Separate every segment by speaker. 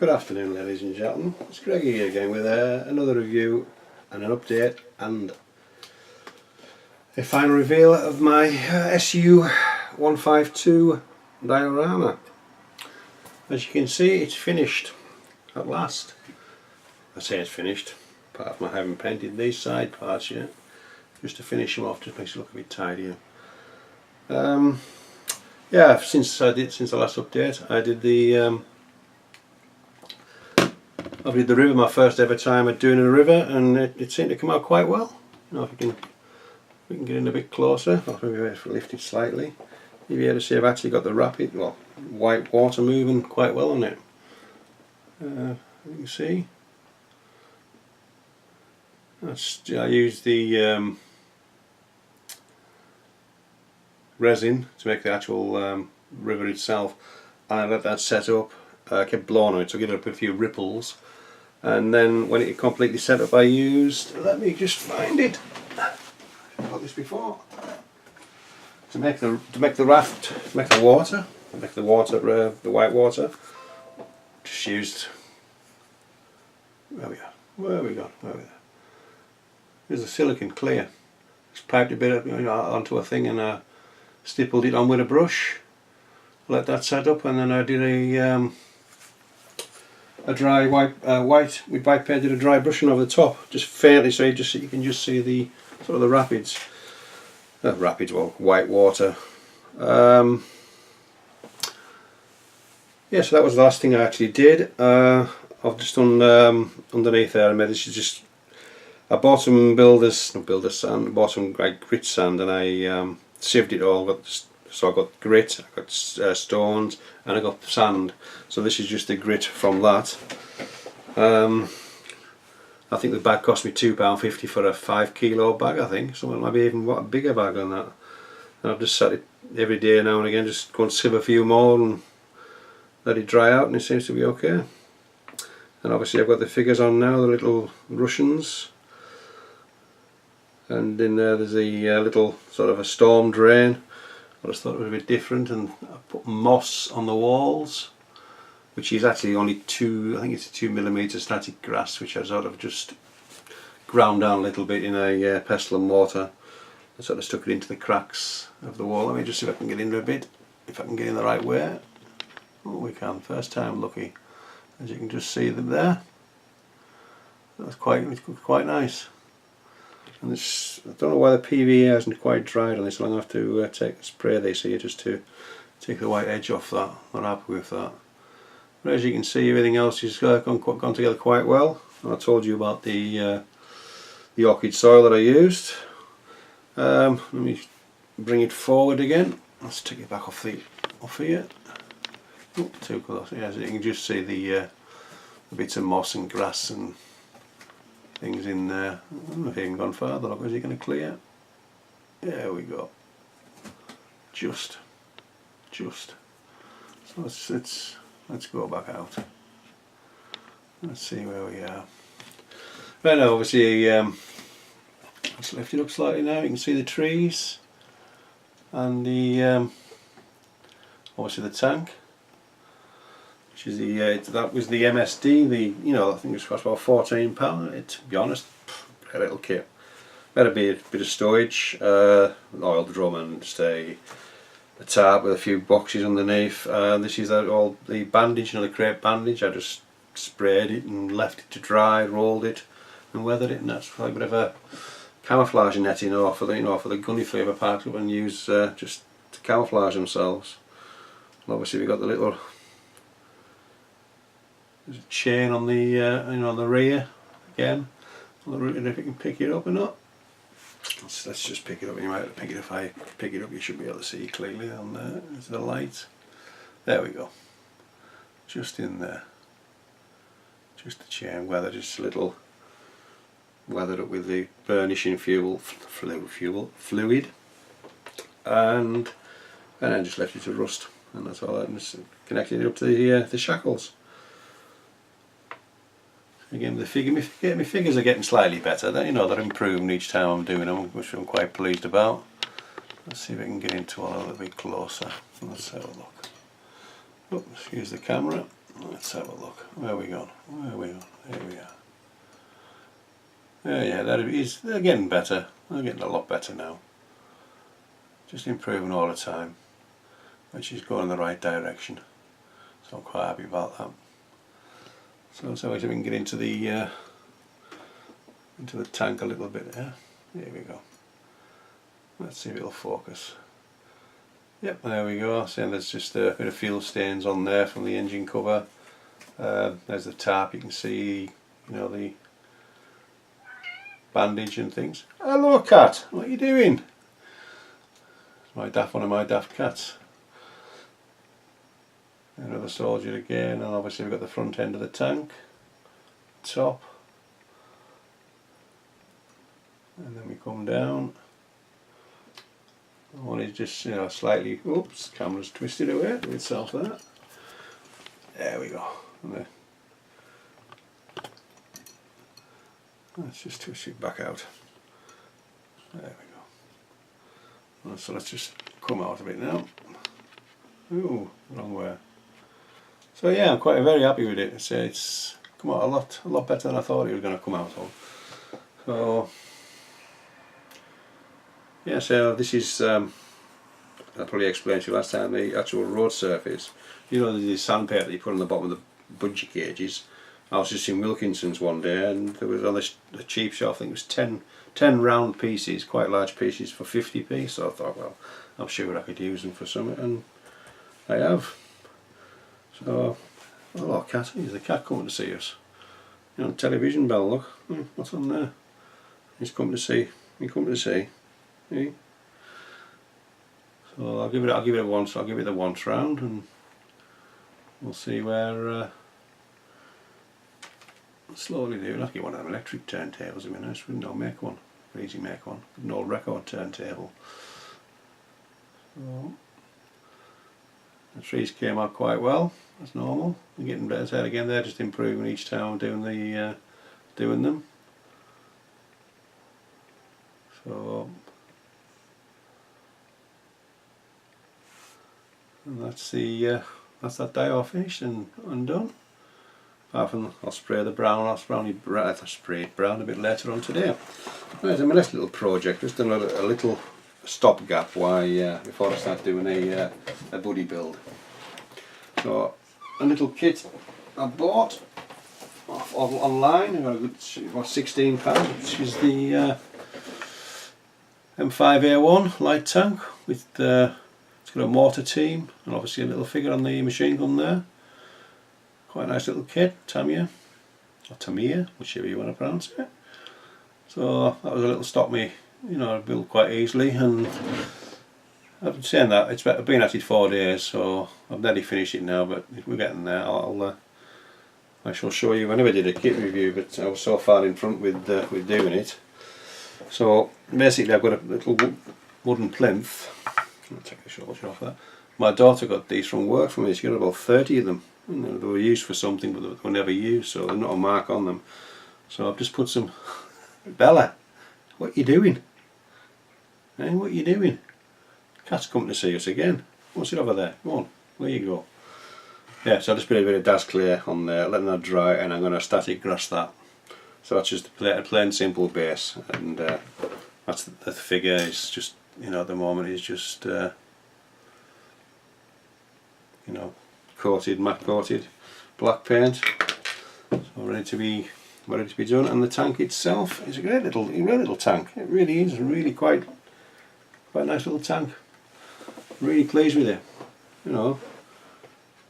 Speaker 1: Good afternoon, ladies and gentlemen. It's Greggy here again with another review and an update and a final reveal of my SU-152 diorama. As you can see, it's finished at last. I say it's finished, apart from I haven't painted these side parts yet, just to finish them off, just makes it look a bit tidier. Yeah, since the last update, I did the river, my first ever time at doing a river, and it seemed to come out quite well. You know, if we can get in a bit closer, I'll maybe lift it slightly. You'll be able to see I've actually got the rapid, well, white water moving quite well on it. You can see. I used the resin to make the actual river itself, and I let that set up. I kept blowing on it to get up a few ripples, and then when it completely set up I used, let me just find it, I've got this before, to make the raft, to make the white water, just used, where we go. There's a silicone clear, just piped a bit onto a thing and I stippled it on with a brush, let that set up, and then I did a dry white painted a dry brushing over the top, just faintly, so you can just see the sort of the rapids, white water. Yeah, so that was the last thing I actually did. I've just done underneath there. I made this is just, I bought some sand, bought some grit sand, and I sieved it all. So I got grit, I got stones, and I got sand. So this is just the grit from that. I think the bag cost me £2.50 for a 5 kilo bag, I think. Something maybe even a bigger bag than that. And I've just set it every day now and again, just go and sieve a few more and let it dry out, and it seems to be okay. And obviously I've got the figures on now, the little Russians. And in there there's a little sort of a storm drain. I just thought it was a bit different, and I put moss on the walls, which is actually only I think it's a 2mm static grass, which I sort of just ground down a little bit in a pestle and mortar. I sort of stuck it into the cracks of the wall. Let me just see if I can get in a bit, if I can get in the right way. Oh, we can, first time lucky. As you can just see them there. That's quite nice. And this, I don't know why the PVA hasn't quite dried on this, so I'm going to have to spray this here just to take the white edge off that. Not happy with that. But as you can see, everything else has gone together quite well. And I told you about the orchid soil that I used. Let me bring it forward again. Let's take it back off here. Oh, too close. Yeah, so you can just see the bits of moss and grass and things in there. I don't know if I even gone further. Look, is it going to clear? There we go. Just. So let's go back out. Let's see where we are. Right now, obviously, let's lift it up slightly now. You can see the trees and the obviously the tank, which is that was the MSD. I think it was cost about £14. To be honest, a little kit. Had a bit of storage, oil drum, and just a tarp with a few boxes underneath. This is all the bandage, the crepe bandage. I just sprayed it and left it to dry, rolled it, and weathered it, and that's like a bit of a camouflage netting for the gunny fever parts up and use just to camouflage themselves. And obviously we got the little. There's a chain on the on the rear again. I don't know if you can pick it up or not. Let's just pick it up. You might have to pick it. If I pick it up, you should be able to see clearly on there. There's the light. There we go. Just in there. Just the chain weathered, just a little weathered up with the burnishing fluid, and I just left it to rust, and that's all. And just connected it up to the shackles. Again, my figures are getting slightly better. They're improving each time I'm doing them, which I'm quite pleased about. Let's see if we can get into one a little bit closer. Let's have a look. Oh, excuse the camera. Let's have a look. Where are we gone? Where are we gone? Here we are. Yeah, that is. They're getting better. They're getting a lot better now. Just improving all the time, which is going in the right direction. So I'm quite happy about that. So let's see if we can get into the tank a little bit. Yeah, here we go. Let's see if it'll focus. Yep, there we go. So there's just a bit of fuel stains on there from the engine cover. There's the tarp. You can see, you know, the bandage and things. Hello, cat. What are you doing? It's one of my daft cats. Another soldier again, and obviously we've got the front end of the tank, top, and then we come down. One is just, you know, slightly, oops, camera's twisted away to itself there. There we go. And let's just twist it back out. There we go. So let's just come out of it now. Ooh, wrong way. So yeah, I'm very happy with it. It's come out a lot better than I thought it was going to come out of. So yeah, so this is I probably explained to you last time, the actual road surface. You know, the sandpaper that you put on the bottom of the bungee cages. I was just in Wilkinson's one day, and there was on the cheap shop, I think it was 10 round pieces, quite large pieces, for 50p. So I thought, well, I'm sure I could use them for something, and I have. So, hello cat, here's the cat coming to see us. You know, television bell, look. What's on there? He's coming to see. He's coming to see. See? So I'll give it a once. I'll give it the once round, and we'll see where. Slowly do. I'll get one of them electric turntables. I mean, I wouldn't know, make one. Easy make one. An old record turntable. So, the trees came out quite well. That's normal. They're getting better again. They're just improving each time doing them. So, and that's that dial finished and done. Apart from I'll spray the brown. I'll spray it brown a bit later on today. Right, it's a nice little project. Just done a little stopgap before I start doing a buddy build. So a little kit I bought online. I got a good £16, which is the M5A1 light tank with it's got a mortar team and obviously a little figure on the machine gun there. Quite a nice little kit, Tamiya, or Tamiya, whichever you want to pronounce it. So that was a little stop me, you know, I built quite easily, and I've been saying that I've been at it 4 days, so I've nearly finished it now, but we're getting there. I shall show you. I never did a kit review, but I was so far in front with doing it. So basically, I've got a little wooden plinth. I'll take the shoulder off that. My daughter got these from work for me. She got about 30 of them. You know, they were used for something, but they were never used, so there's not a mark on them. So I've just put some. Bella, what are you doing? Hey, what are you doing? Cat's coming to see us again. What's it over there? Come on, where you go? Yeah, so I just put a bit of DAS clear on there, letting that dry, and I'm going to static grass that. So that's just a plain simple base, and that's the figure. Is just, you know, at the moment is just you know, matte coated black paint. So ready to be done. And the tank itself is a great little tank. It really is, really quite a nice little tank. Really pleased with it. You know,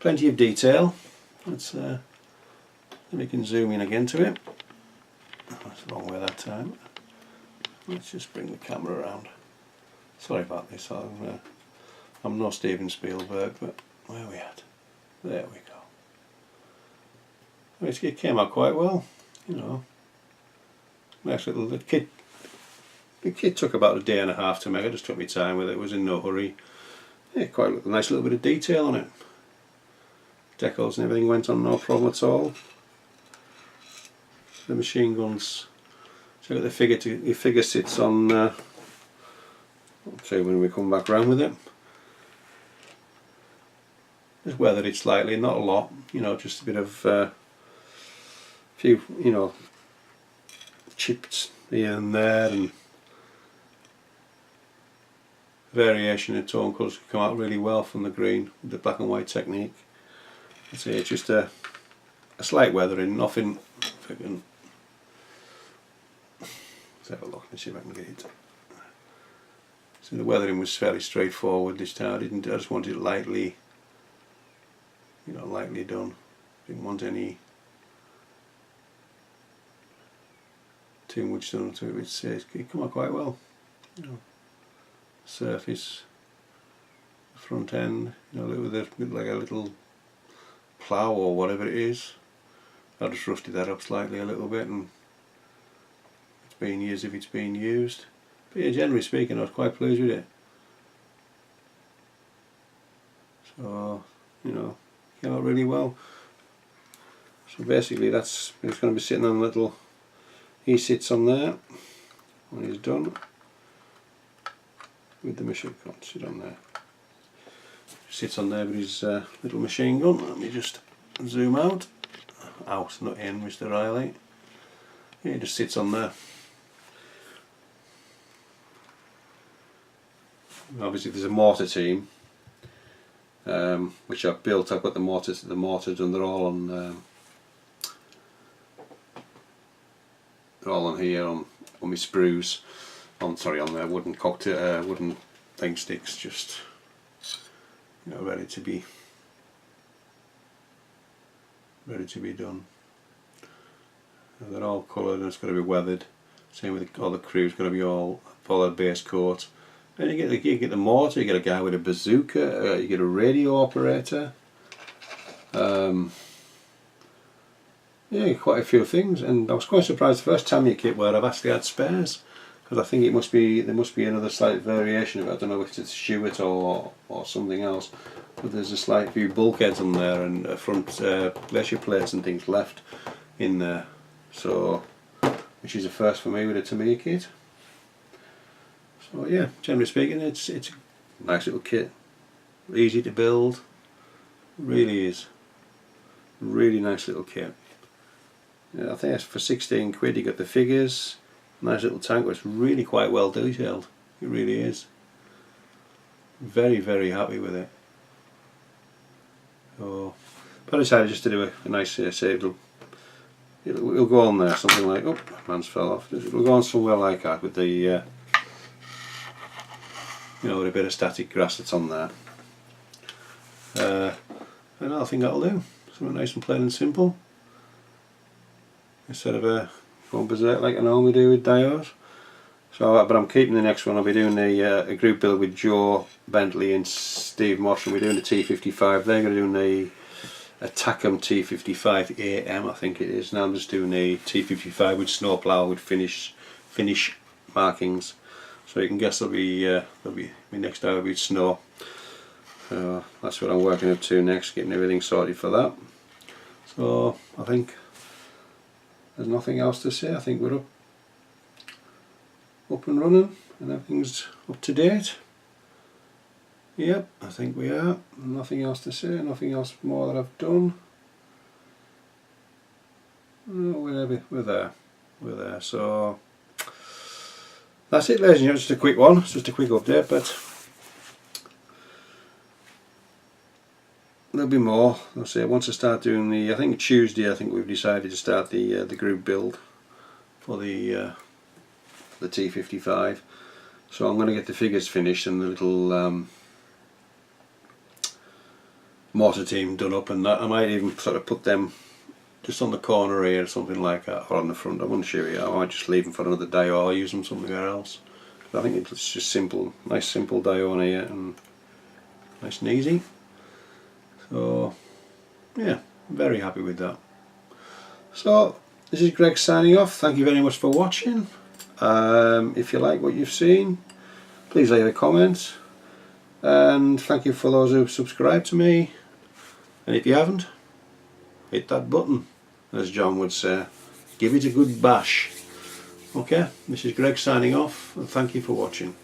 Speaker 1: plenty of detail. Let's we can zoom in again to it. That's the wrong way that time. Let's just bring the camera around. Sorry about this. I'm no Steven Spielberg, but where are we at? There we go. It came out quite well, you know. Nice little the kit took about a day and a half to make. I just took my time with it. It was in no hurry. Yeah, quite a nice little bit of detail on it. Decals and everything went on no problem at all. The machine guns. So the figure sits on. I'll show you when we come back round with it. Just weathered it slightly, not a lot, you know, just a bit of few, you know, chips here and there, and variation in tone colours can come out really well from the green with the black and white technique. I'd say it's just a slight weathering, nothing. If I can, let's have a look and see if I can get it. So the weathering was fairly straightforward this time. I just wanted it lightly, you know, lightly done. Didn't want any too much done to it. It came out quite well. You know, surface, the front end, you know, with a bit like a little plough or whatever it is. I just roughed that up slightly a little bit, and it's being used if it's being used. But yeah, generally speaking, I was quite pleased with it. So, you know, came out really well. So basically it's going to be sitting on a little, he sits on there when he's done with the machine. Can't sit on there. Sits on there with his little machine gun. Let me just zoom out, not in, Mr. Riley. Yeah, he just sits on there. Obviously there's a mortar team which I've built. I've got the mortars done. They're all on here on my sprues, on their wooden cocktail wooden thing sticks, just, you know, ready to be done. And they're all coloured, and it's got to be weathered. Same with all the crew's got to be all their base coat. And you get the mortar, you get a guy with a bazooka, you get a radio operator. Yeah, quite a few things, and I was quite surprised the first Tamiya kit where I've actually had spares, because I think there must be another slight variation of it. I don't know if it's Stewart or something else, but there's a slight few bulkheads on there and front glacier plates and things left in there. So, which is a first for me with a Tamiya kit. So yeah, generally speaking, it's a nice little kit, easy to build, really is, really nice little kit. Yeah, I think that's for 16 quid. You got the figures, nice little tank, it's really quite well detailed, it really is. Very, very happy with it. So, but I decided just to do a nice say it'll go on there, something like, oh, man's fell off, it'll go on somewhere like that with the you know, with a bit of static grass that's on there. And I think that'll do. Something nice and plain and simple, instead of going berserk like I normally do with Daiwas. So, but I'm keeping the next one. I'll be doing a group build with Joe Bentley and Steve Moss, and we're doing the T55. They're going to do a Takom T55 AM, I think it is. Now I'm just doing a T55 with snowplow with finish markings. So you can guess that'll be my next hour will be snow. That's what I'm working up to next, getting everything sorted for that. So I think there's nothing else to say. I think we're up and running and everything's up to date. Yep, I think we are. Nothing else to say, nothing else more that I've done. No, we're there. So that's it, ladies and gentlemen. Just a quick one, just a quick update, but there'll be more. I'll say once I start doing I think Tuesday, I think we've decided to start the group build for the T55. So I'm going to get the figures finished and the little mortar team done up, and that I might even sort of put them just on the corner here or something like that, or on the front. I wouldn't show you. I might just leave them for another day, or use them somewhere else. I think it's just simple, nice simple Daiwa on here, and nice and easy. So yeah, very happy with that. So this is Greg signing off. Thank you very much for watching. If you like what you've seen, please leave a comment, and thank you for those who subscribe to me, and if you haven't, hit that button, as John would say, give it a good bash. Okay, this is Greg signing off, and thank you for watching.